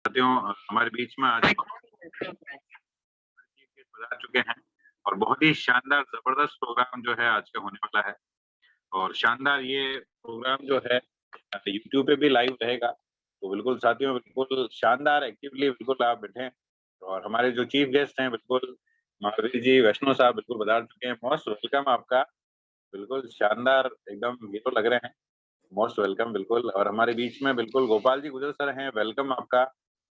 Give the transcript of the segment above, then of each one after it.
साथियों हमारे बीच में आज बता चुके हैं और बहुत ही शानदार ज़बरदस्त प्रोग्राम जो है आज का होने वाला है और शानदार ये प्रोग्राम जो है यूट्यूब पे भी लाइव रहेगा। तो बिल्कुल साथियों बिल्कुल शानदार एक्टिवली बिल्कुल आप बैठें और हमारे जो चीफ गेस्ट हैं बिल्कुल महावीर जी वैष्णव साहब बिल्कुल बता चुके हैं। मोस्ट वेलकम आपका। बिल्कुल शानदार एकदम हीरो लग रहे हैं। मोस्ट वेलकम बिल्कुल। और हमारे बीच में बिल्कुल गोपाल जी गुजर सर हैं, वेलकम आपका।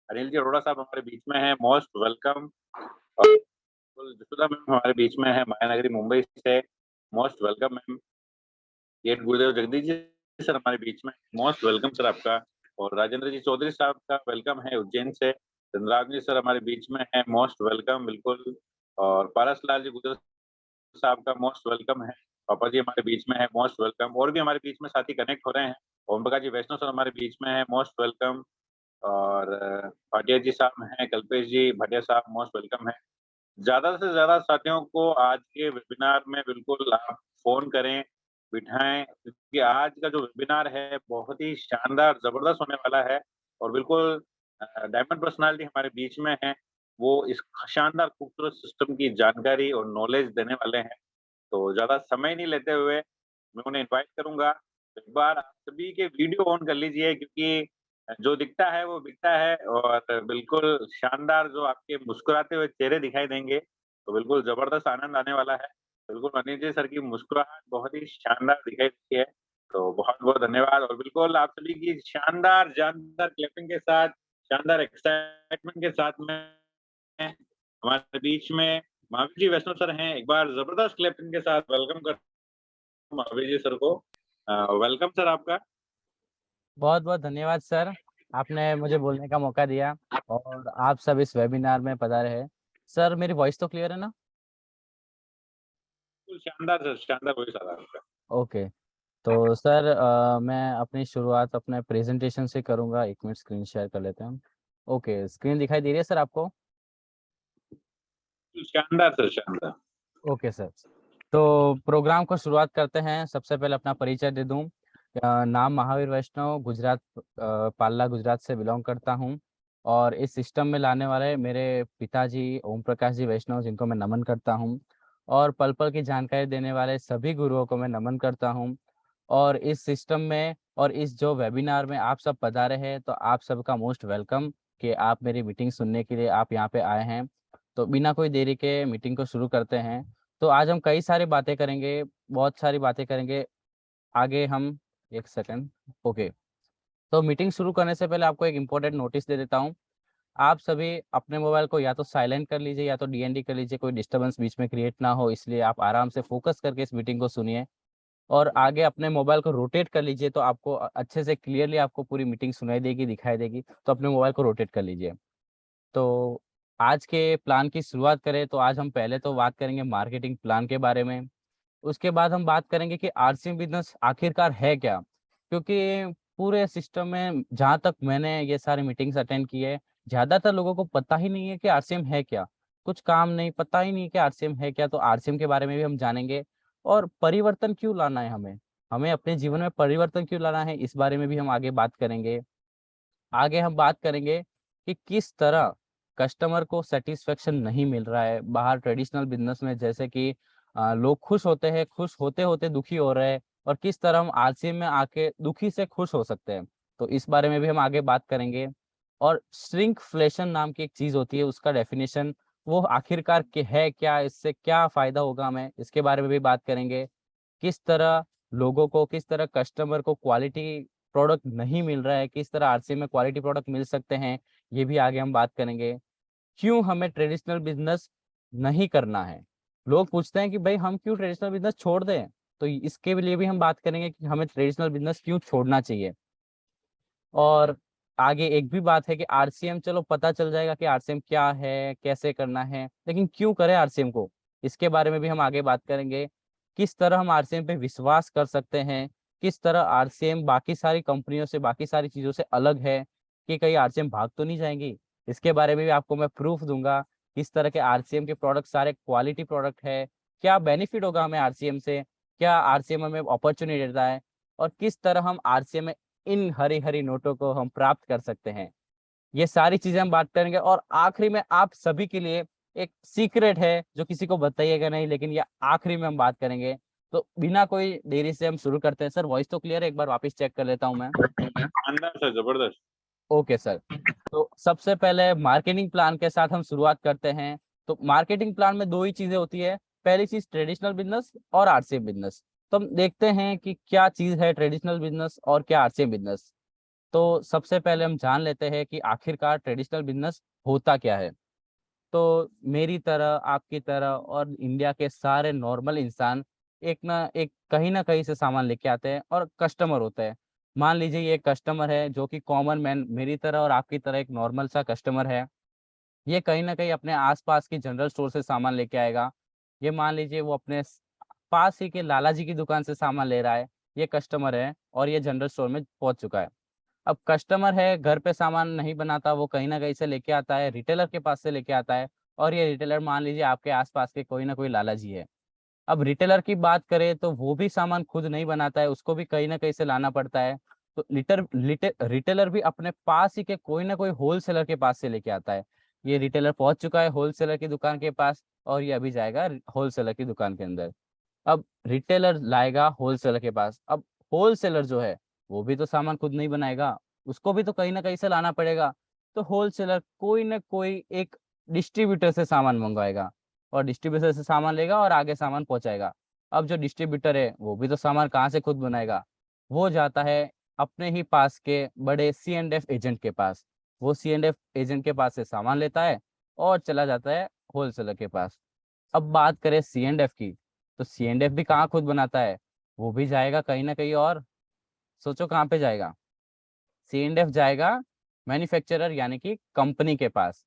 अनिल जी अरोड़ा साहब हमारे बीच में हैं, मोस्ट वेलकम। और बिल्कुल जसोदा मैम हमारे बीच में है मायानगरी मुंबई से, मोस्ट वेलकम मैम। ये गुरुदेव जगदीश जी सर हमारे बीच में, मोस्ट वेलकम सर आपका। और राजेंद्र जी चौधरी साहब का वेलकम है उज्जैन से। चंद्राव जी सर हमारे बीच में है, मोस्ट वेलकम बिल्कुल। और पारस लाल जी गुजर साहब का मोस्ट वेलकम है। पापा जी हमारे बीच में है, मोस्ट वेलकम। और भी हमारे बीच में साथी कनेक्ट हो रहे हैं। ओम प्रकाश जी वैष्णव सर हमारे बीच में है, मोस्ट वेलकम। और भाटिया जी साहब हैं, कल्पेश जी भाटिया साहब मोस्ट वेलकम है। ज़्यादा से ज़्यादा साथियों को आज के वेबिनार में बिल्कुल आप फ़ोन करें, बिठाएँ, क्योंकि आज का जो वेबिनार है बहुत ही शानदार ज़बरदस्त होने वाला है। और बिल्कुल डायमंड पर्सनैलिटी हमारे बीच में हैं, वो इस शानदार खूबसूरत सिस्टम की जानकारी और नॉलेज देने वाले हैं। तो ज़्यादा समय नहीं लेते हुए मैं उन्हें इनवाइट करूँगा। एक बार आप सभी के वीडियो ऑन कर लीजिए, क्योंकि जो दिखता है वो बिकता है। और बिल्कुल शानदार जो आपके मुस्कुराते हुए चेहरे दिखाई देंगे, तो बिल्कुल ज़बरदस्त आनंद आने वाला है। बिल्कुल अनिल जी सर की मुस्कुराहट बहुत ही शानदार दिखाई देती है। तो बहुत-बहुत धन्यवाद। और बिल्कुल आप सभी की शानदार जानदार क्लैपिंग के साथ, शानदार एक्साइटमेंट के साथ में हमारे बीच में महावीर जी वैष्णव सर हैं। एक बार ज़बरदस्त क्लैपिंग के साथ वेलकम करता हूँ महावीर जी सर को। वेलकम सर आपका। बहुत-बहुत धन्यवाद सर, आपने मुझे बोलने का मौका दिया और आप सब इस वेबिनार में पधारे हैं। सर मेरी वॉइस तो क्लियर है ना? बिल्कुल शानदार सर, शानदार वॉइस आ रहा है आपका। ओके, तो सर मैं अपनी शुरुआत अपने प्रेज़ेंटेशन से करूँगा। 1 मिनट स्क्रीन शेयर कर लेते हैं हम। ओके, स्क्रीन दिखाई दे रही है सर आपको? शानदार सर, शानदार। Okay sir. तो प्रोग्राम को शुरुआत करते हैं। सबसे पहले अपना परिचय दे दूँ। नाम महावीर वैष्णव, गुजरात पाल्ला गुजरात से बिलॉन्ग करता हूँ और इस सिस्टम में लाने वाले मेरे पिताजी ओम प्रकाश जी वैष्णव, जिनको मैं नमन करता हूँ और पल-पल की जानकारी देने वाले सभी गुरुओं को मैं नमन करता हूँ। और इस सिस्टम में और इस जो वेबिनार में आप सब पधारे हैं, तो आप सबका मोस्ट वेलकम कि आप मेरी मीटिंग सुनने के लिए आप यहाँ पे आए हैं। तो बिना कोई देरी के मीटिंग को शुरू करते हैं। तो आज हम कई सारी बातें करेंगे, बहुत सारी बातें करेंगे। आगे हम 1 सेकंड, ओके। तो मीटिंग शुरू करने से पहले आपको एक इम्पोर्टेंट नोटिस दे देता हूँ। आप सभी अपने मोबाइल को या तो साइलेंट कर लीजिए या तो डीएनडी कर लीजिए, कोई डिस्टर्बेंस बीच में क्रिएट ना हो, इसलिए आप आराम से फ़ोकस करके इस मीटिंग को सुनिए। और आगे अपने मोबाइल को रोटेट कर लीजिए, तो आपको अच्छे से क्लियरली आपको पूरी मीटिंग सुनाई देगी, दिखाई देगी। तो अपने मोबाइल को रोटेट कर लीजिए। तो आज के प्लान की शुरुआत करें तो आज हम पहले तो बात करेंगे मार्केटिंग प्लान के बारे में। उसके बाद हम बात करेंगे कि आरसीएम बिज़नेस आखिरकार है क्या? क्योंकि पूरे सिस्टम में जहाँ तक मैंने ये सारी मीटिंग्स अटेंड की है, ज़्यादातर लोगों को पता ही नहीं है कि आरसीएम है क्या? कुछ काम नहीं, पता ही नहीं कि आरसीएम है क्या? तो आरसीएम के बारे में भी हम जानेंगे और परिवर्तन क्यों लाना है हमें? हमें अपने जीवन में परिवर्तन क्यों लाना है, इस बारे में भी हम आगे बात करेंगे। आगे हम बात करेंगे कि किस तरह कस्टमर को सैटिस्फैक्शन नहीं मिल रहा है बाहर ट्रेडिशनल बिजनेस में, जैसे कि लोग खुश होते हैं, खुश होते-होते दुखी हो रहे हैं और किस तरह हम आलसी में आके दुखी से खुश हो सकते हैं। तो इस बारे में भी हम आगे बात करेंगे। और श्रिंकफ्लेशन नाम की एक चीज़ होती है, उसका डेफिनिशन वो आखिरकार के है क्या? इससे क्या फ़ायदा होगा हमें? इसके बारे में भी बात करेंगे। किस तरह लोगों को, किस तरह कस्टमर को क्वालिटी प्रोडक्ट नहीं मिल रहा है, किस तरह आरसीएम में क्वालिटी प्रोडक्ट मिल सकते हैं, ये भी आगे हम बात करेंगे। क्यों हमें ट्रेडिशनल बिज़नेस नहीं करना है? लोग पूछते हैं कि भई हम क्यों ट्रेडिशनल बिज़नेस छोड़ दें? तो इसके लिए भी हम बात करेंगे कि हमें ट्रेडिशनल बिज़नेस क्यों छोड़ना चाहिए। और आगे एक भी बात है कि आरसीएम, चलो पता चल जाएगा कि आरसीएम क्या है, कैसे करना है, लेकिन क्यों करें आरसीएम को? इसके बारे में भी हम आगे बात करेंगे। किस तरह हम आरसीएम पे विश्वास कर सकते हैं? किस तरह आरसीएम बाकी सारी कंपनियों से, बाकी सारी चीज़ों से अलग है कि कहीं आरसीएम भाग तो नहीं जाएँगी? इसके बारे में भी आपको मैं प्रूफ़ दूँगा। किस तरह के आरसीएम के प्रोडक्ट सारे क्वालिटी प्रोडक्ट है? क्या बेनिफिट होगा हमें आरसीएम से? क्या आरसीएम हमें अपॉर्च्युनिटी देता है? और किस तरह हम आरसीएम में इन हरी-हरी नोटों को हम प्राप्त कर सकते हैं। ये सारी चीजें हम बात करेंगे, और आखिरी में आप सभी के लिए एक सीक्रेट है जो किसी को बताइएगा नहीं, लेकिन ये आखिरी में हम बात करेंगे। तो बिना कोई देरी से हम शुरू करते हैं। सर वॉइस तो क्लियर है? एक बार वापस चेक कर लेता हूँ मैं। शानदार सर, जबरदस्त। Okay sir. तो सबसे पहले मार्केटिंग प्लान के साथ हम शुरुआत करते हैं। तो मार्केटिंग प्लान में दो ही चीजें होती है। पहली चीज ट्रेडिशनल बिजनेस और आरसीएम बिजनेस। तो हम देखते हैं कि क्या चीज है ट्रेडिशनल बिजनेस और क्या आरसीएम बिजनेस। तो सबसे पहले हम जान लेते हैं कि आखिरकार ट्रेडिशनल बिजनेस होता क्या है। तो मेरी तरह, आपकी तरह और इंडिया के सारे नॉर्मल इंसान एक ना एक कहीं ना कहीं से सामान लेके आते हैं और कस्टमर होते हैं। मान लीजिए ये कस्टमर है जो कि कॉमन मैन, मेरी तरह और आपकी तरह एक नॉर्मल सा कस्टमर है। ये कहीं ना कहीं अपने आसपास की जनरल स्टोर से सामान लेके आएगा। ये मान लीजिए वो अपने पास ही के लाला जी की दुकान से सामान ले रहा है। ये कस्टमर है और ये जनरल स्टोर में पहुंच चुका है। अब कस्टमर है, घर पे सामान नहीं बनाता, वो कहीं ना कहीं से लेके आता है, रिटेलर के पास से लेके आता है। और ये रिटेलर मान लीजिए आपके आसपास के कोई ना कोई लाला जी है। अब रिटेलर की बात करें तो वो भी सामान खुद नहीं बनाता है, उसको भी कहीं ना कहीं से लाना पड़ता है। तो रिटेलर भी अपने पास ही के कोई ना कोई होलसेलर के पास से लेके आता है। ये रिटेलर पहुंच चुका है होलसेलर की दुकान के पास, और ये अभी जाएगा होलसेलर की दुकान के अंदर। अब रिटेलर लाएगा होलसेलर के पास। अब होलसेलर जो है वो भी तो सामान खुद नहीं बनाएगा, उसको भी तो कहीं ना कहीं से लाना पड़ेगा। तो होलसेलर कोई ना कोई एक डिस्ट्रीब्यूटर से सामान मंगवाएगा, और डिस्ट्रीब्यूटर से सामान लेगा और आगे सामान पहुंचाएगा। अब जो डिस्ट्रीब्यूटर है वो भी तो सामान कहाँ से खुद बनाएगा? वो जाता है अपने ही पास के बड़े C&F एजेंट के पास। वो C&F एजेंट के पास से सामान लेता है और चला जाता है होलसेलर के पास। अब बात करें C&F की, तो C&F भी कहाँ खुद बनाता है? वो भी जाएगा कहीं ना कहीं और। सोचो कहाँ पे जाएगा? C&F जाएगा मैन्युफैक्चरर यानी कि कंपनी के पास।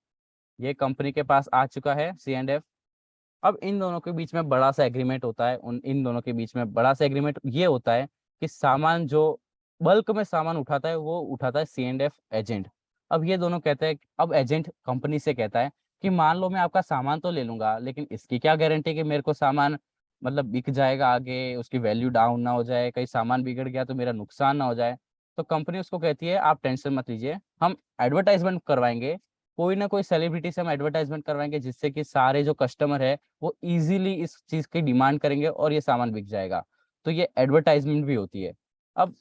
ये कंपनी के पास आ चुका है C&F। अब इन दोनों के बीच में बड़ा सा एग्रीमेंट होता है। उन इन दोनों के बीच में बड़ा सा एग्रीमेंट ये होता है कि सामान जो बल्क में सामान उठाता है वो उठाता है C&F एजेंट। अब ये दोनों कहते हैं, अब एजेंट कंपनी से कहता है कि मान लो मैं आपका सामान तो ले लूंगा, लेकिन इसकी क्या गारंटी कि मेरे को सामान मतलब बिक जाएगा, आगे उसकी वैल्यू डाउन ना हो जाए, कहीं सामान बिगड़ गया तो मेरा नुकसान ना हो जाए। तो कंपनी उसको कहती है आप टेंशन मत लीजिए, हम एडवर्टाइजमेंट करवाएंगे, कोई ना कोई सेलिब्रिटी से हम एडवर्टाइजमेंट करवाएंगे, जिससे कि सारे जो कस्टमर है वो इजीली इस चीज की डिमांड करेंगे और ये सामान बिक जाएगा। तो ये एडवर्टाइजमेंट भी होती है। अब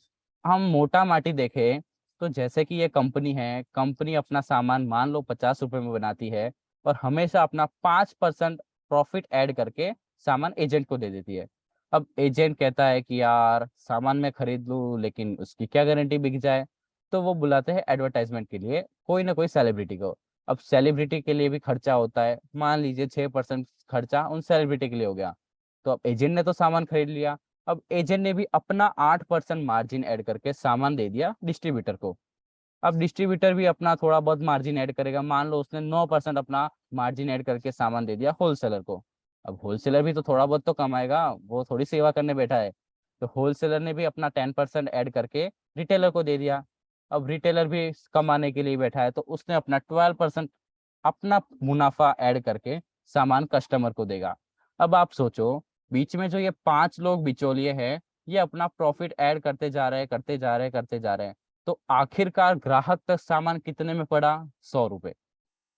हम मोटा माटी देखें तो जैसे कि ये कंपनी है, कंपनी अपना सामान मान लो 50 रुपए में बनाती है, और हमेशा अपना 5% प्रॉफिट ऐड करके सामान एजेंट को दे देती है। अब एजेंट कहता है कि यार सामान मैं खरीद लूं, लेकिन उसकी क्या गारंटी बिक जाए। तो वो बुलाते हैं एडवर्टाइजमेंट के लिए कोई ना कोई सेलिब्रिटी को। अब सेलिब्रिटी के लिए भी खर्चा होता है, मान लीजिए 6% खर्चा उन सेलिब्रिटी के लिए हो गया। तो अब एजेंट ने तो सामान खरीद लिया। अब एजेंट ने भी अपना 8% मार्जिन ऐड करके सामान दे दिया डिस्ट्रीब्यूटर को। अब डिस्ट्रीब्यूटर भी अपना थोड़ा बहुत मार्जिन ऐड करेगा, मान लो उसने 9% अपना मार्जिन ऐड करके सामान दे दिया होलसेलर को। अब होलसेलर भी तो थोड़ा बहुत तो कमाएगा, वो थोड़ी सेवा करने बैठा है। तो होलसेलर ने भी अपना 10% ऐड करके रिटेलर को दे दिया। अब रिटेलर भी कमाने के लिए बैठा है, तो उसने अपना 12% अपना मुनाफा ऐड करके सामान कस्टमर को देगा। अब आप सोचो, बीच में जो ये 5 लोग बिचौलिए हैं, ये अपना प्रॉफिट ऐड करते जा रहे हैं, करते जा रहे हैं, करते जा रहे हैं। तो आखिरकार ग्राहक तक सामान कितने में पड़ा? 100 रुपए।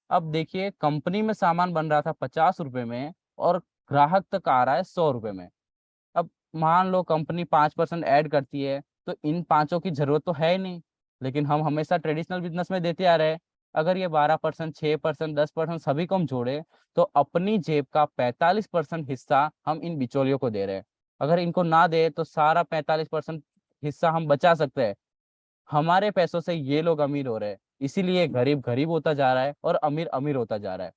अब देखिए कंपनी में सामान बन रहा था 50 रुपए में, और ग्राहक तक आ रहा है 100 रुपए में। अब मान लो कंपनी 5% ऐड करती है, तो इन पांचों की जरूरत तो है ही नहीं, लेकिन हम हमेशा ट्रेडिशनल बिजनेस में देते आ रहे हैं। अगर ये 12%, 6%, 10% सभी को हम जोड़े, तो अपनी जेब का 45% हिस्सा हम इन बिचौलियों को दे रहे हैं। अगर इनको ना दे तो सारा 45% हिस्सा हम बचा सकते हैं। हमारे पैसों से ये लोग अमीर हो रहे हैं, इसीलिए गरीब गरीब होता जा रहा है और अमीर अमीर होता जा रहा है।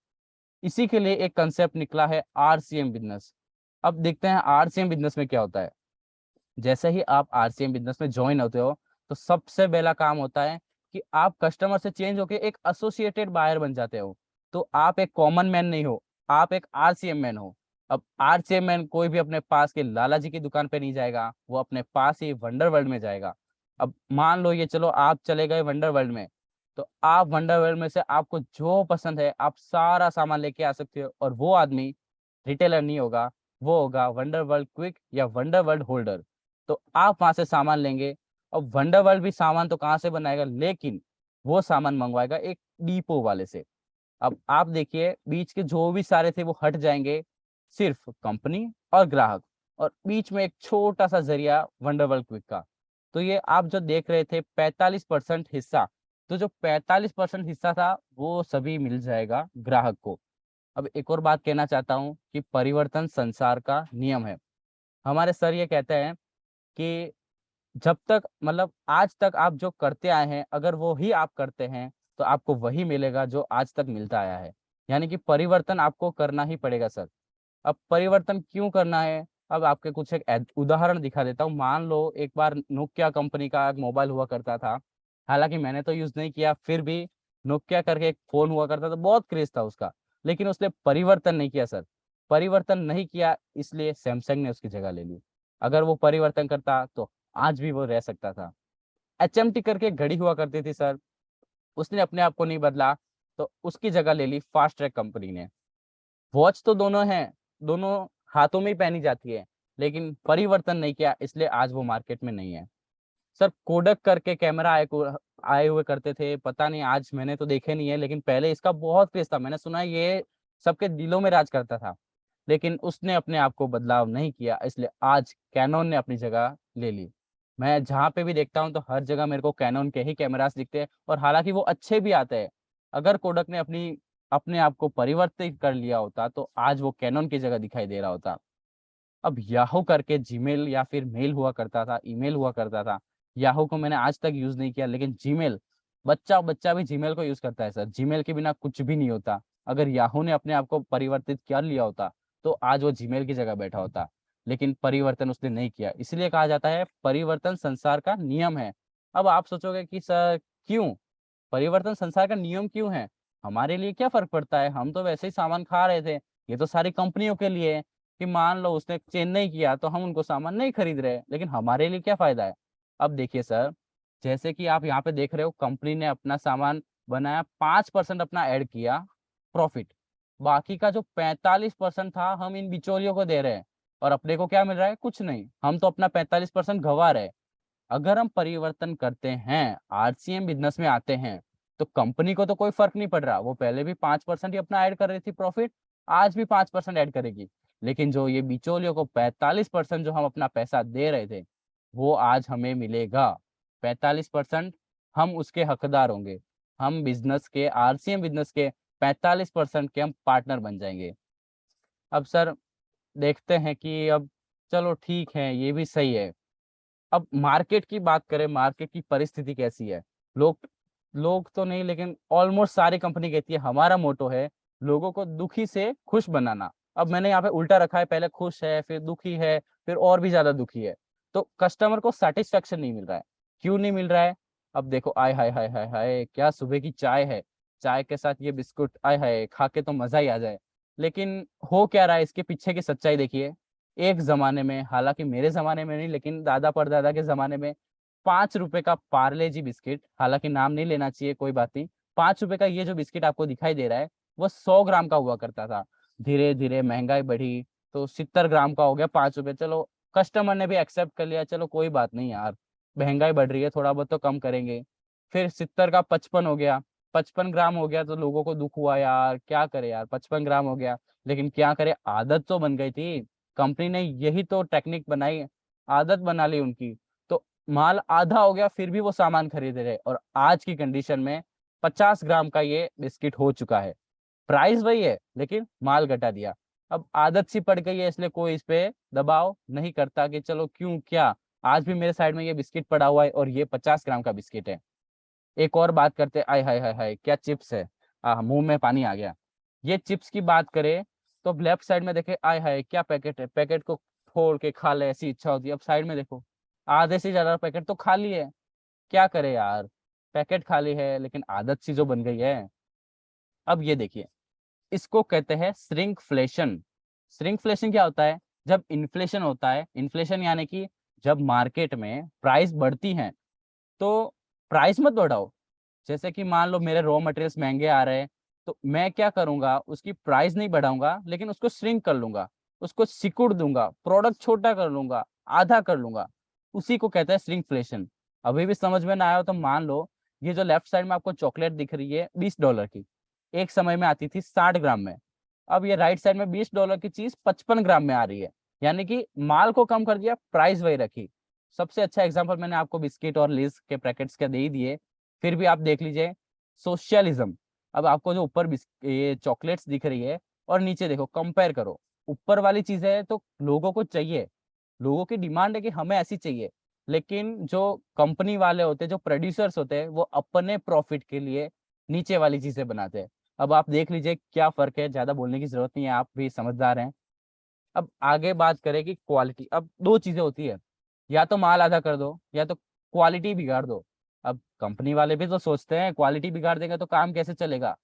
इसी के लिए एक कंसेप्ट निकला है RCM बिजनेस। अब देखते हैं RCM बिजनेस में क्या होता है। जैसे ही आप RCM बिजनेस में ज्वाइन होते हो, तो सबसे पहला काम होता है कि आप कस्टमर से चेंज होके एक एसोसिएटेड बायर बन जाते हो। तो आप एक कॉमन मैन नहीं हो, आप एक RCM मैन हो। अब RCM मैन कोई भी अपने पास के लाला जी की दुकान पे नहीं जाएगा, वो अपने पास ही वंडर वर्ल्ड में जाएगा। अब मान लो ये चलो आप चले गए वंडर वर्ल्ड में, तो आप वंडर वर्ल्ड में से आपको जो पसंद है आप सारा सामान लेके आ सकते हो, और वो आदमी रिटेलर नहीं होगा, वो होगा वंडर वर्ल्ड क्विक या वंडर वर्ल्ड होल्डर। तो आप वहां से सामान लेंगे। अब वंडर वर्ल्ड भी सामान तो कहाँ से बनाएगा, लेकिन वो सामान मंगवाएगा एक डिपो वाले से। अब आप देखिए बीच के जो भी सारे थे वो हट जाएंगे, सिर्फ कंपनी और ग्राहक, और बीच में एक छोटा सा जरिया वंडरवर्ल्ड क्विक का। तो ये आप जो देख रहे थे 45% हिस्सा, तो जो 45% हिस्सा था वो सभी मिल जाएगा ग्राहक को। अब एक और बात कहना चाहता हूँ कि परिवर्तन संसार का नियम है। हमारे सर ये कहते हैं कि जब तक मतलब आज तक आप जो करते आए हैं, अगर वो ही आप करते हैं तो आपको वही मिलेगा जो आज तक मिलता आया है। यानी कि परिवर्तन आपको करना ही पड़ेगा सर। अब परिवर्तन क्यों करना है, अब आपके कुछ एक उदाहरण दिखा देता हूँ। मान लो एक बार नोकिया कंपनी का एक मोबाइल हुआ करता था, हालांकि मैंने तो यूज नहीं किया, फिर भी नोकिया करके एक फोन हुआ करता था, बहुत क्रेज था उसका। लेकिन उसने परिवर्तन नहीं किया सर। परिवर्तन नहीं किया, इसलिए सैमसंग ने उसकी जगह ले ली। अगर वो परिवर्तन करता तो आज भी वो रह सकता था। एचएमटी करके एक घड़ी हुआ करती थी सर, उसने अपने आप को नहीं बदला, तो उसकी जगह ले ली फास्ट ट्रैक कंपनी ने। वॉच तो दोनों हैं, दोनों हाथों में ही पहनी जाती है, लेकिन परिवर्तन नहीं किया, इसलिए आज वो मार्केट में नहीं है। सर कोडक करके कैमरा आए हुए करते थे, पता नहीं आज मैंने तो देखे नहीं है, लेकिन पहले इसका बहुत क्रेज था। मैंने सुना है ये सबके दिलों में राज करता था, लेकिन उसने अपने आप को बदलाव नहीं किया, इसलिए आज कैनन ने अपनी जगह ले ली। मैं जहाँ पे भी देखता हूँ तो हर जगह मेरे को कैनन के ही कैमरास दिखते हैं, और हालांकि वो अच्छे भी आते हैं। अगर कोडक ने अपने आप को परिवर्तित कर लिया होता तो आज वो कैनन की जगह दिखाई दे रहा होता। अब याहू करके जीमेल या फिर मेल हुआ करता था, ईमेल हुआ करता था। याहू को मैंने आज तक यूज नहीं किया, लेकिन जीमेल, बच्चा बच्चा भी जीमेल को यूज करता है सर। जीमेल के बिना कुछ भी नहीं होता। अगर याहू ने अपने आप को परिवर्तित कर लिया होता तो आज वो जीमेल की जगह बैठा होता, लेकिन परिवर्तन उसने नहीं किया। इसलिए कहा जाता है परिवर्तन संसार का नियम है। अब आप सोचोगे कि सर क्यों परिवर्तन संसार का नियम क्यों है, हमारे लिए क्या फर्क पड़ता है, हम तो वैसे ही सामान खा रहे थे। ये तो सारी कंपनियों के लिए है कि मान लो उसने चेंज नहीं किया तो हम उनको सामान नहीं खरीद रहे, लेकिन हमारे लिए क्या फायदा है। अब देखिए सर, जैसे कि आप यहाँ पे देख रहे हो, कंपनी ने अपना सामान बनाया, 5% अपना ऐड किया प्रॉफिट, बाकी का जो 45% था हम इन बिचौलियों को दे रहे हैं, और अपने को क्या मिल रहा है, कुछ नहीं। हम तो अपना 45% गंवा रहे हैं। अगर हम परिवर्तन करते हैं, आरसीएम बिजनेस में आते हैं, तो कंपनी को तो कोई फर्क नहीं पड़ रहा। वो पहले भी 5% ही अपना ऐड कर रही थी प्रॉफिट, आज भी 5% ऐड करेगी। लेकिन जो ये बिचौलियों को 45% जो हम अपना पैसा दे रहे थे, वो आज हमें मिलेगा 45%। हम उसके हकदार होंगे। हम बिजनेस के, आरसीएम बिजनेस के 45% के हम पार्टनर बन जाएंगे। अब सर देखते हैं कि अब चलो ठीक है, ये भी सही है। अब मार्केट की बात करें, मार्केट की परिस्थिति कैसी है। लोग लोग तो नहीं, लेकिन ऑलमोस्ट सारी कंपनी कहती है हमारा मोटो है लोगों को दुखी से खुश बनाना। अब मैंने यहाँ पे उल्टा रखा है, पहले खुश है फिर दुखी है फिर और भी ज्यादा दुखी है। तो कस्टमर को सेटिस्फेक्शन नहीं मिल रहा है। क्यों नहीं मिल रहा है, अब देखो, आय हाय हाय हाय हाय, क्या सुबह की चाय है, चाय के साथ ये बिस्कुट, आय हाय, खा के तो मजा ही आ जाए। लेकिन हो क्या रहा है, इसके पीछे की सच्चाई देखिए। एक जमाने में, हालांकि मेरे जमाने में नहीं लेकिन दादा परदादा के जमाने में, 5 रुपए का पार्ले जी बिस्किट, हालांकि नाम नहीं लेना चाहिए, कोई बात नहीं, 5 रुपए का ये जो बिस्किट आपको दिखाई दे रहा है वो 100 ग्राम का हुआ करता था। धीरे धीरे महंगाई बढ़ी तो 70 ग्राम का हो गया 5 रुपए। चलो, कस्टमर ने भी एक्सेप्ट कर लिया, चलो कोई बात नहीं यार, महंगाई बढ़ रही है, थोड़ा बहुत तो कम करेंगे। फिर 70 का 55 हो गया, 55 ग्राम हो गया, तो लोगों को दुख हुआ, यार क्या करे यार, 55 ग्राम हो गया। लेकिन क्या करे, आदत तो बन गई थी, कंपनी ने यही तो टेक्निक बनाई, आदत बना ली उनकी। तो माल आधा हो गया फिर भी वो सामान खरीद रहे, और आज की कंडीशन में 50 ग्राम का ये बिस्किट हो चुका है। प्राइस वही है लेकिन माल घटा दिया। अब आदत सी पड़ गई है, इसलिए कोई इस पे दबाव नहीं करता कि चलो क्यों क्या, आज भी मेरे साइड में ये बिस्किट पड़ा हुआ है और ये 50 ग्राम का बिस्किट है। एक और बात करते, आय हाय हाय हाय, क्या चिप्स है, मुंह में पानी आ गया। ये चिप्स की बात करें तो लेफ्ट साइड में देखे, आय हाय क्या पैकेट है, पैकेट को फोड़ के खा ले ऐसी इच्छा होती है। अब साइड में देखो, आधे से ज्यादा पैकेट तो खाली है। क्या करे यार, पैकेट खाली है लेकिन आदत सी जो बन गई है। अब ये देखिए, इसको कहते हैं श्रिंकफ्लेशन। श्रिंकफ्लेशन क्या होता है, जब इन्फ्लेशन होता है, इन्फ्लेशन यानी कि जब मार्केट में प्राइस बढ़ती है तो प्राइस मत बढ़ाओ। जैसे कि मान लो मेरे रॉ मटेरियल्स महंगे आ रहे हैं, तो मैं क्या करूंगा, उसकी प्राइस नहीं बढ़ाऊंगा लेकिन उसको श्रिंक कर लूंगा, उसको सिकुड़ दूंगा, प्रोडक्ट छोटा कर लूंगा, आधा कर लूंगा। उसी को कहते हैं श्रिंकफ्लेशन। अभी भी समझ में ना आया हो तो मान लो ये जो लेफ्ट साइड में आपको चॉकलेट दिख रही है $20 की, एक समय में आती थी 60 ग्राम में। अब ये राइट साइड में $20 की चीज 55 ग्राम में आ रही है, यानी कि माल को कम कर दिया, प्राइस वही रखी। सबसे अच्छा एग्जांपल मैंने आपको बिस्किट और लेस के पैकेट्स के दे ही दिए, फिर भी आप देख लीजिए सोशलिज्म। अब आपको जो ऊपर ये चॉकलेट्स दिख रही है और नीचे देखो, कंपेयर करो। ऊपर वाली चीजें है तो लोगों को चाहिए, लोगों की डिमांड है कि हमें ऐसी चाहिए, लेकिन जो कंपनी वाले होते हैं, जो प्रोड्यूसर्स होते हैं, वो अपने प्रॉफिट के लिए नीचे वाली चीजें बनाते हैं। अब आप देख लीजिए क्या फर्क है, ज्यादा बोलने की जरूरत नहीं है, आप भी समझदार हैं। अब आगे बात करें कि क्वालिटी, अब दो चीजें होती है, या तो माल आधा कर दो या तो क्वालिटी बिगाड़ दो। अब कंपनी वाले भी तो सोचते हैं क्वालिटी बिगाड़ देंगे तो काम कैसे चलेगा।